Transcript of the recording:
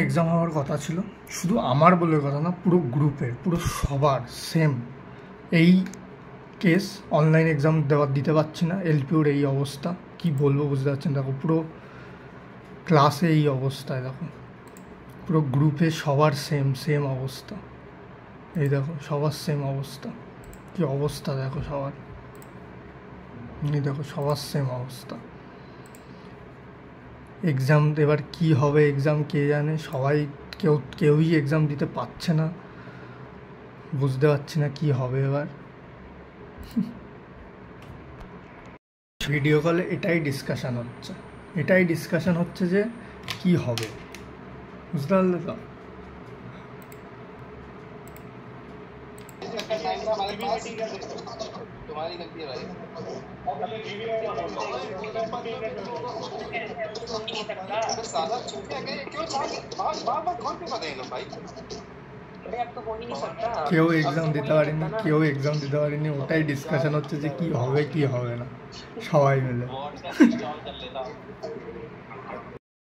Exam হওয়ার কথা ছিল, শুধু আমার বলে কথা না, পুরো গ্রুপের, পুরো সবার সেম এই কেস। অনলাইন এক্সাম দিতে পারছি না, এলপিওর এই অবস্থা, কি বলবো বুঝতে পারছেন। দেখো পুরো ক্লাসে এই অবস্থায়, দেখো পুরো গ্রুপে সবার সেম অবস্থা। এই দেখো সবার সেম অবস্থা, কি অবস্থা দেখো সবার, এই দেখো সবার সেম অবস্থা। এক্সাম এবার কি হবে, এক্সাম কে জানে, সবাই কেউই এক্সাম দিতে পারছে না, বুঝতে পারছি না কি হবে এবার। ভিডিও কলে এটাই ডিসকাশন হচ্ছে যে কি হবে, বুঝতে পারলে তো। तुम्हारी गलती है भाई। साला चुप है क्यों बार कौन पे बनेगा भाई। কেউ এক্সাম দিতে পারেনি, ওটাই ডিসকাশন হচ্ছে যে কি হবে কি হবে না, সবাই মিলে।